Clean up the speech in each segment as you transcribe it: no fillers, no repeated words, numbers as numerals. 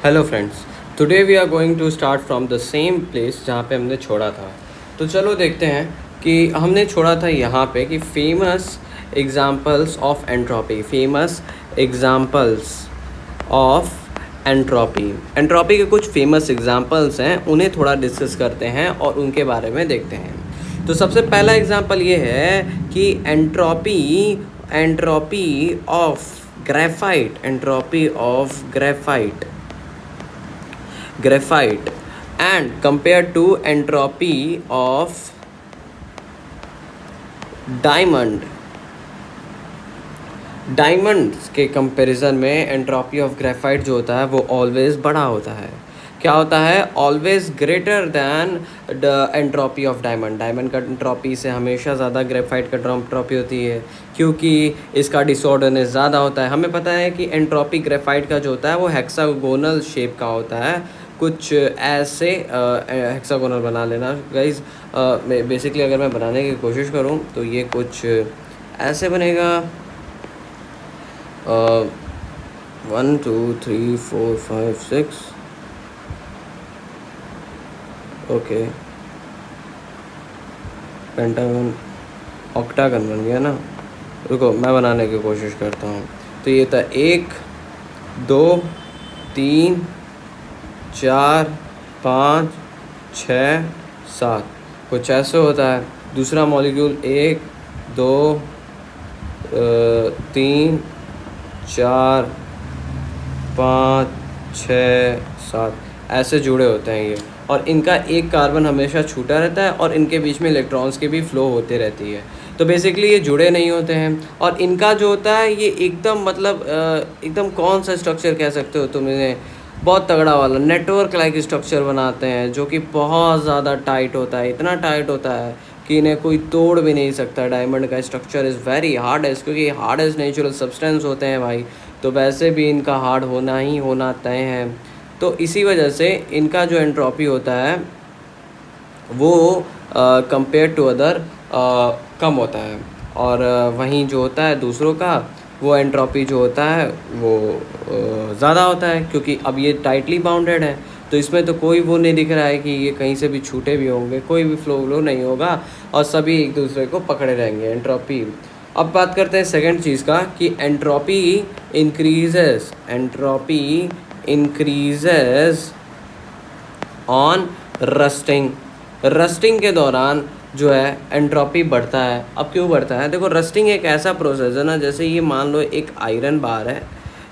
Hello friends, today we are going to start from the same place जहाँ पे हमने छोड़ा था। तो चलो देखते हैं कि हमने छोड़ा था यहाँ पे कि famous examples of entropy. Famous examples of entropy. Entropy के कुछ फेमस एग्जांपल्स हैं, उन्हें थोड़ा डिस्कस करते हैं और उनके बारे में देखते हैं। तो सबसे पहला एग्जांपल ये है कि entropy of graphite. Entropy of graphite and compared to entropy of diamonds के कंपैरिजन में एंट्रोपी ऑफ ग्रेफाइट जो होता है वो ऑलवेज बड़ा होता है। क्या होता है? Always greater than the entropy of diamond. Diamond का एंट्रोपी से हमेशा ज़्यादा ग्रेफाइट का एंट्रोपी होती है, क्योंकि इसका डिसऑर्डरनेस ज़्यादा होता है। हमें पता है कि एंट्रोपी ग्रेफाइट का जो होता है वो हेक्सागोनल शेप का होता है। कुछ ऐसे हेक्सागोनल बना लेना गाइज। बेसिकली अगर मैं बनाने की कोशिश करूँ तो ये कुछ ऐसे बनेगा। 1 2 3 4 5 6 ओके, पेंटागन ऑक्टागन बन गया ना। रुको, मैं बनाने की कोशिश करता हूँ। तो ये था 1 2 3 4 5 6 7, कुछ ऐसे होता है। दूसरा मॉलिक्यूल 1 2 3 4 5 6 7 ऐसे जुड़े होते हैं ये, और इनका एक कार्बन हमेशा छूटा रहता है और इनके बीच में इलेक्ट्रॉन्स की भी फ्लो होती रहती है। तो बेसिकली ये जुड़े नहीं होते हैं। और इनका जो होता है ये एकदम मतलब एकदम कौन सा स्ट्रक्चर कह सकते हो तुम इन्हें, बहुत तगड़ा वाला नेटवर्क लाइक स्ट्रक्चर बनाते हैं, जो कि बहुत ज़्यादा टाइट होता है। इतना टाइट होता है कि इन्हें कोई तोड़ भी नहीं सकता। डायमंड का स्ट्रक्चर इज़ वेरी हार्डेस्ट, क्योंकि हार्डेस्ट नेचुरल सब्सटेंस होते हैं भाई, तो वैसे भी इनका हार्ड होना ही होना तय है। तो इसी वजह से इनका जो एंट्रोपी होता है वो कंपेयर टू अदर कम होता है। और वहीं जो होता है दूसरों का वो एंट्रोपी जो होता है वो ज़्यादा होता है, क्योंकि अब ये टाइटली बाउंडेड है। तो इसमें तो कोई वो नहीं दिख रहा है कि ये कहीं से भी छूटे भी होंगे, कोई भी फ्लो नहीं होगा और सभी एक दूसरे को पकड़े रहेंगे। एंट्रोपी। अब बात करते हैं सेकंड चीज़ का कि entropy increases on rusting. Rusting के दौरान जो है एंट्रोपी बढ़ता है। अब क्यों बढ़ता है? देखो, रस्टिंग एक ऐसा प्रोसेस है ना, जैसे ये मान लो एक आयरन बार है,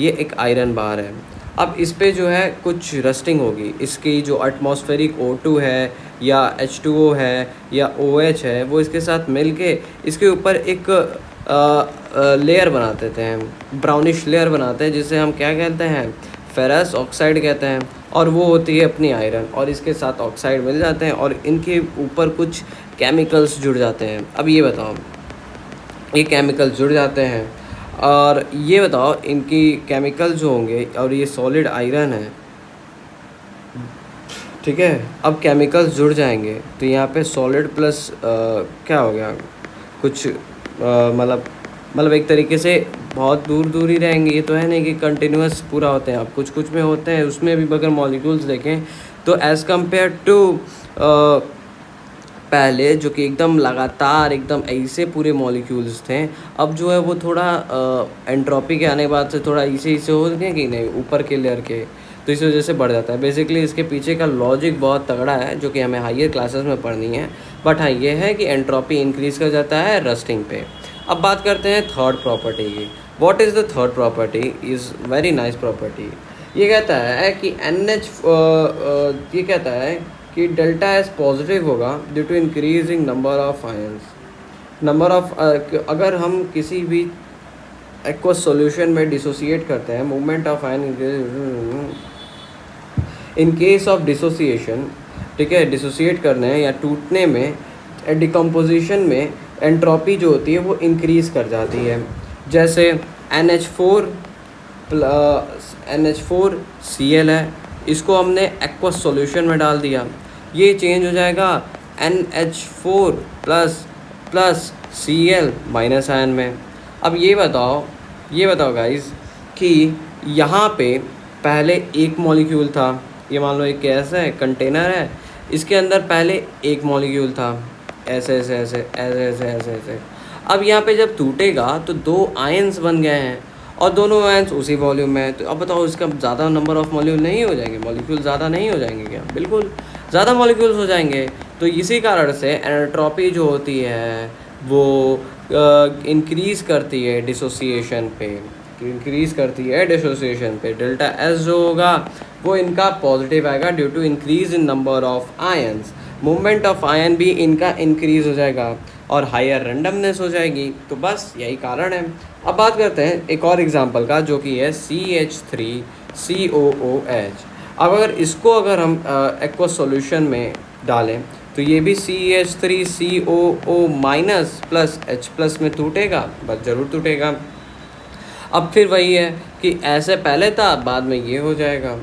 ये एक आयरन बार है। अब इस पे जो है कुछ रस्टिंग होगी, इसकी जो एटमॉस्फेरिक O2 है या H2O है या OH है, वो इसके साथ मिलके इसके ऊपर एक लेयर बना देते हैं, ब्राउनिश लेयर बनाते हैं, जिसे हम क्या कहते हैं? फेरस ऑक्साइड कहते हैं। और वो होती है अपनी आयरन, और इसके साथ ऑक्साइड मिल जाते हैं और इनके ऊपर कुछ केमिकल्स जुड़ जाते हैं। अब ये बताओ, ये केमिकल्स जुड़ जाते हैं और ये बताओ इनकी केमिकल्स जो होंगे, और ये सॉलिड आयरन है, ठीक है। अब केमिकल्स जुड़ जाएंगे तो यहाँ पे सॉलिड प्लस क्या हो गया, कुछ मतलब एक तरीके से बहुत दूर दूर ही रहेंगे। ये तो है नहीं कि कंटिन्यूस पूरा होते हैं। अब कुछ कुछ में होते हैं, उसमें भी अगर मॉलिक्यूल्स देखें तो एज़ कम्पेयर टू पहले जो कि एकदम लगातार एकदम ऐसे पूरे मॉलिक्यूल्स थे, अब जो है वो थोड़ा एंट्रोपी के आने के बाद से थोड़ा ऐसे हो गए कि नहीं, ऊपर के लेयर के, तो इस वजह से बढ़ जाता है। बेसिकली इसके पीछे का लॉजिक बहुत तगड़ा है, जो कि हमें हायर क्लासेस में पढ़नी है। बट हाँ, ये है कि एंट्रोपी इंक्रीज़ कर जाता है रस्टिंग पे। अब बात करते हैं थर्ड प्रॉपर्टी की। What is the third property? Is very nice property. ये कहता है कि ये कहता है कि डेल्टा एस पॉजिटिव होगा due to increasing number of ions. अगर हम किसी भी एक्वस सॉल्यूशन में डिसोसिएट करते हैं, movement of ion in case of dissociation, ठीक है, डिसोसिएट करने या टूटने में, डिकम्पोजिशन में एंट्रोपी जो होती है वो इंक्रीज़ कर जाती है। जैसे NH4Cl है, इसको हमने एक्वस सॉल्यूशन में डाल दिया, ये चेंज हो जाएगा NH4 plus Cl minus ion में। अब ये बताओ गाइस कि यहाँ पे पहले एक मॉलिक्यूल था, ये मान लो एक गैस है, कंटेनर है, इसके अंदर पहले एक मॉलिक्यूल था, ऐसे ऐसे ऐसे ऐसे ऐसे ऐसे ऐसे। अब यहाँ पे जब टूटेगा तो दो आयंस बन गए हैं और दोनों आयंस उसी वॉल्यूम में है। तो अब बताओ इसका ज़्यादा नंबर ऑफ मॉलिक्यूल नहीं हो जाएंगे, मॉलिक्यूल ज़्यादा नहीं हो जाएंगे क्या? बिल्कुल ज़्यादा मॉलिक्यूल्स हो जाएंगे। तो इसी कारण से एनट्रॉपी जो होती है वो इंक्रीज़ करती है डिसोसिएशन पे, इंक्रीज़ करती है डिसोसिएशन पे। डेल्टा एस जो होगा वो इनका पॉजिटिव आएगा due to increase in number of ions. Movement of ion भी इनका इंक्रीज हो जाएगा और हायर रैंडमनेस हो जाएगी। तो बस यही कारण है। अब बात करते हैं एक और एग्जांपल का, जो कि है CH3COOH। अब अगर हम एक्वस सॉल्यूशन में डालें तो ये भी CH3COO minus plus H plus में टूटेगा, बस ज़रूर टूटेगा। अब फिर वही है कि ऐसे पहले था, बाद में ये हो जाएगा,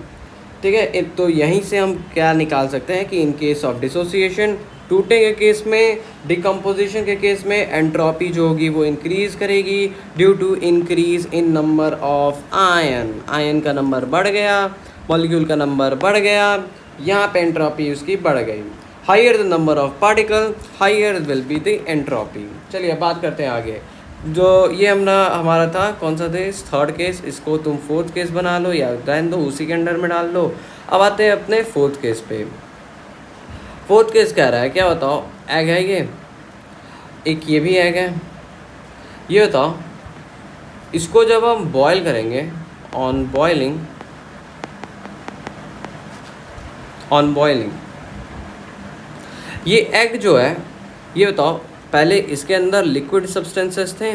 ठीक है। तो यहीं से हम क्या निकाल सकते हैं कि इन केस ऑफ डिसोसिएशन, टूटने के केस में, डिकम्पोजिशन के केस में एंट्रोपी जो होगी वो इंक्रीज़ करेगी due to increase in number of ion. Ion का नंबर बढ़ गया, मॉलिक्यूल का नंबर बढ़ गया, यहाँ पे एंट्रोपी उसकी बढ़ गई। Higher the number of particle, higher will be the entropy. चलिए बात करते हैं आगे। जो ये हमारा था कौन सा थे, थर्ड केस, इसको तुम फोर्थ केस बना लो या रहने दो, उसी के अंडर में डाल लो। अब आते हैं अपने फोर्थ केस पे। फोर्थ केस कह रहा है, क्या बताओ, एग है ये, एक ये भी एग है। ये बताओ इसको जब हम बॉयल करेंगे, ऑन बॉइलिंग ये एग जो है, ये बताओ पहले इसके अंदर लिक्विड सब्सटेंसेस थे,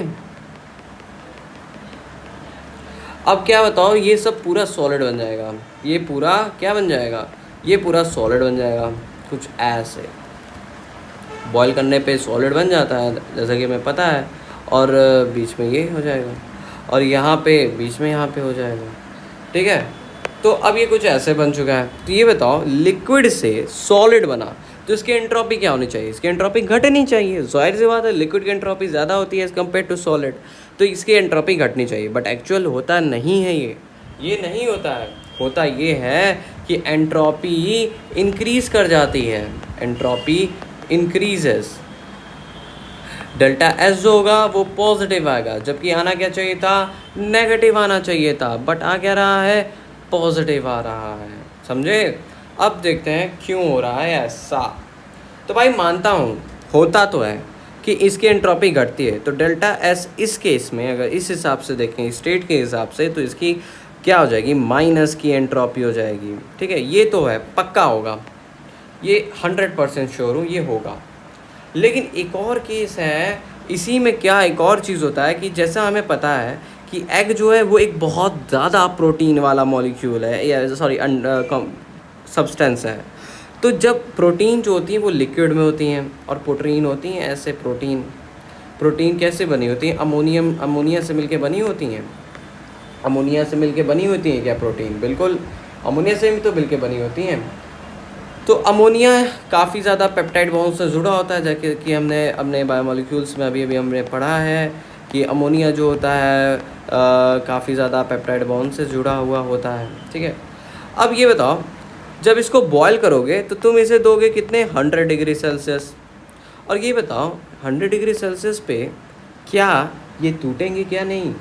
अब क्या बताओ ये सब पूरा सॉलिड बन जाएगा। ये पूरा क्या बन जाएगा, ये पूरा सॉलिड बन जाएगा। कुछ ऐसे बॉईल करने पे सॉलिड बन जाता है, जैसा कि हमें पता है। और बीच में ये हो जाएगा और यहाँ पे बीच में यहाँ पे हो जाएगा, ठीक है। तो अब ये कुछ ऐसे बन चुका है। तो ये बताओ लिक्विड से सॉलिड बना तो इसकी एंट्रोपी क्या होनी चाहिए? इसकी एंट्रोपी घटनी चाहिए। जाहिर सी बात है, लिक्विड की एंट्रोपी ज़्यादा होती है एज़ कम्पेयर टू सॉलिड, तो इसकी एंट्रोपी घटनी चाहिए। बट एक्चुअल होता नहीं है, ये नहीं होता है। होता ये है कि एंट्रोपी इंक्रीज़ कर जाती है, एंट्रोपी इंक्रीजेस। डेल्टा एस जो होगा वो पॉजिटिव आएगा, जबकि आना क्या चाहिए था, नेगेटिव आना चाहिए था। बट आ क्या रहा है, पॉजिटिव आ रहा है, समझे। अब देखते हैं क्यों हो रहा है ऐसा। तो भाई मानता हूँ होता तो है कि इसकी एंट्रोपी घटती है। तो डेल्टा एस इस केस में अगर इस हिसाब से देखें, स्टेट के हिसाब से, तो इसकी क्या हो जाएगी, माइनस की एंट्रोपी हो जाएगी, ठीक है। ये तो है, पक्का होगा, ये 100% श्योर हूँ ये होगा। लेकिन एक और केस है, इसी में क्या एक और चीज़ होता है कि जैसा हमें पता है कि एग जो है वो एक बहुत ज़्यादा प्रोटीन वाला मॉलिक्यूल है, या सॉरी सब्सटेंस है। तो जब प्रोटीन जो होती हैं वो लिक्विड में होती हैं और प्रोटीन होती हैं ऐसे, प्रोटीन कैसे बनी होती हैं, अमोनिया से मिलके बनी होती हैं। अमोनिया से मिलके बनी होती हैं क्या प्रोटीन? बिल्कुल, अमोनिया से भी तो मिलके बनी होती हैं। तो अमोनिया काफ़ी ज़्यादा पेप्टाइड बॉन्ड से जुड़ा होता है, जैसे कि हमने अपने बायोमोलिक्यूल्स में अभी हमने पढ़ा है कि अमोनिया जो होता है काफ़ी ज़्यादा पेप्टाइड बॉन्ड से जुड़ा हुआ होता है, ठीक है। अब ये बताओ, जब इसको बॉयल करोगे तो तुम इसे दोगे कितने, 100 डिग्री सेल्सियस। और ये बताओ 100 डिग्री सेल्सियस पे क्या ये टूटेंगे, क्या नहीं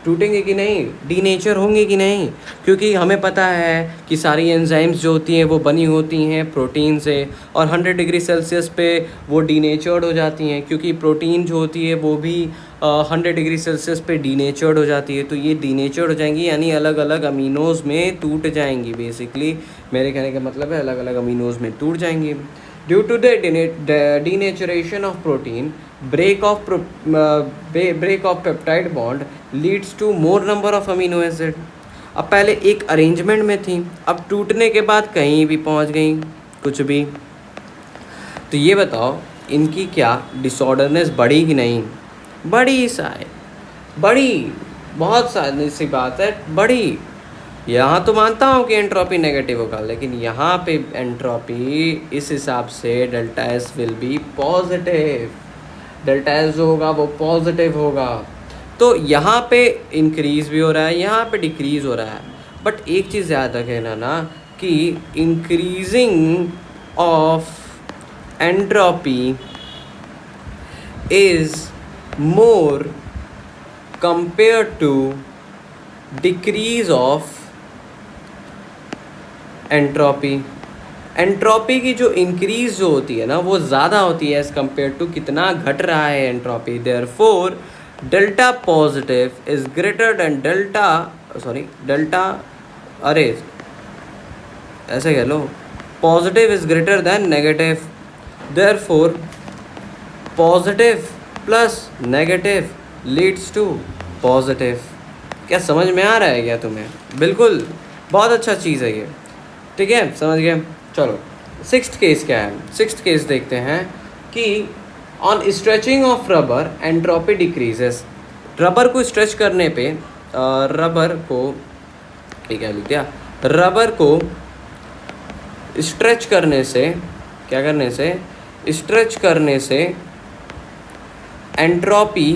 टूटेंगे कि नहीं, डीनेचर होंगे कि नहीं? क्योंकि हमें पता है कि सारी एंजाइम्स जो होती हैं वो बनी होती हैं प्रोटीन से, और 100 डिग्री सेल्सियस पे वो डीनेचर्ड हो जाती हैं, क्योंकि प्रोटीन जो होती है वो भी 100 डिग्री सेल्सियस पे डीनेचर्ड हो जाती है। तो ये डीनेचर्ड हो जाएंगी, यानी अलग अलग अमीनोज़ में टूट जाएंगी। बेसिकली मेरे कहने का मतलब है अलग अलग अमीनोज़ में टूट जाएंगी। Due to the denaturation of protein, break of peptide bond leads to more number of amino acid। अब पहले एक अरेंजमेंट में थी, अब टूटने के बाद कहीं भी पहुंच गई, कुछ भी। तो ये बताओ इनकी क्या डिसऑर्डरनेस बढ़ी कि नहीं? बड़ी शायद, बड़ी, बहुत सारी सी बात है, बड़ी। यहाँ तो मानता हूँ कि एंट्रोपी नेगेटिव होगा, लेकिन यहाँ पे एंट्रोपी इस हिसाब से delta S will be positive. Delta S जो होगा वो पॉजिटिव होगा। तो यहाँ पे इंक्रीज़ भी हो रहा है, यहाँ पे डिक्रीज़ हो रहा है। बट एक चीज़ याद रखना ना कि increasing of entropy is more compare to decrease of entropy. Entropy की जो इंक्रीज जो होती है ना वो ज़्यादा होती है एज़ कम्पेयर टू कितना घट रहा है entropy. Therefore delta positive is greater than delta अरे ऐसे कह लो, positive is greater than negative. Therefore positive plus negative leads to positive. क्या समझ में आ रहा है क्या तुम्हें? बिल्कुल, बहुत अच्छा चीज़ है ये। ठीक है, समझ गए। चलो सिक्स्थ केस क्या है? सिक्स्थ केस देखते हैं कि on stretching of rubber entropy decreases. Rubber को स्ट्रेच करने पे रबर को क्या लिख दिया, रबर को स्ट्रेच करने से, क्या करने से, स्ट्रेच करने से एंट्रोपी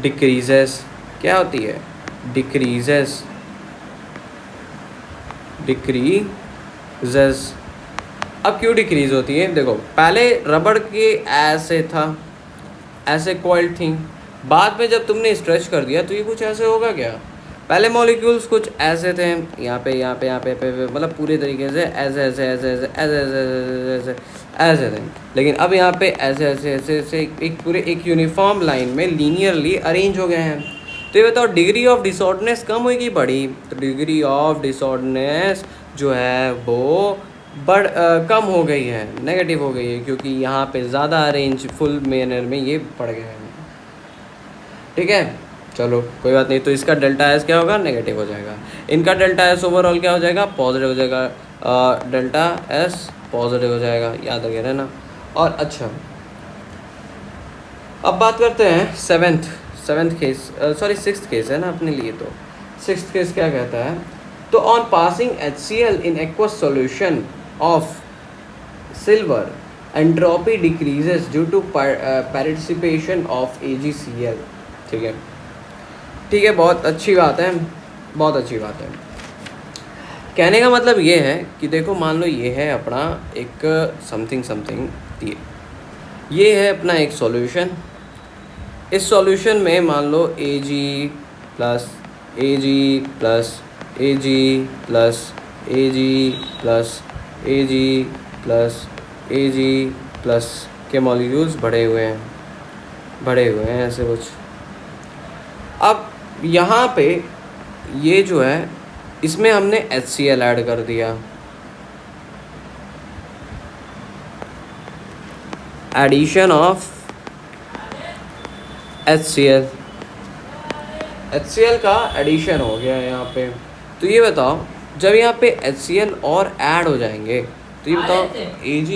डिक्रीजेस। क्या होती है? Decreases, decreases. अब क्यों डिक्रीज होती है? देखो पहले रबड़ के ऐसे था, ऐसे कॉइल्ड थी, बाद में जब तुमने स्ट्रेच कर दिया तो ये कुछ ऐसे होगा क्या? पहले मॉलिक्यूल्स कुछ ऐसे थे, यहाँ पे मतलब पूरे तरीके से ऐसे थे, लेकिन अब यहाँ पे ऐसे एक पूरे एक यूनिफॉर्म लाइन में लीनियरली अरेंज हो गए हैं। तो ये बताओ डिग्री ऑफ डिसऑर्डरनेस कम होगी बढ़ी? तो डिग्री ऑफ डिसऑर्डरनेस जो है वो कम हो गई है, नेगेटिव हो गई है, क्योंकि यहाँ पे ज़्यादा अरेंज फुल मैनर में ये पड़ गए हैं। ठीक है, चलो कोई बात नहीं। तो इसका डेल्टा एस क्या होगा? नेगेटिव हो जाएगा। इनका डेल्टा एस ओवरऑल क्या हो जाएगा? पॉजिटिव हो जाएगा। डेल्टा एस पॉजिटिव हो जाएगा, याद रखिए ना। और अच्छा, अब बात करते हैं seventh case, sorry sixth case है ना अपने लिए। तो सिक्स्थ केस क्या कहता है? तो on passing HCl in aqueous solution of silver entropy decreases due to participation of AgCl। ठीक है, ठीक है, बहुत अच्छी बात है, बहुत अच्छी बात है। कहने का मतलब ये है कि देखो मान लो ये है अपना एक समथिंग ये है अपना एक सॉल्यूशन। इस सॉल्यूशन में मान लो Ag plus Ag plus Ag plus Ag plus Ag plus Ag plus के मॉलिक्यूल्स भरे हुए हैं ऐसे कुछ। अब यहाँ पे ये जो है इसमें हमने HCl ऐड कर दिया, एडिशन ऑफ HCl का एडिशन हो गया है यहाँ पे। तो ये बताओ जब यहाँ पे HCl और ऐड हो जाएंगे तो ये बताओ Ag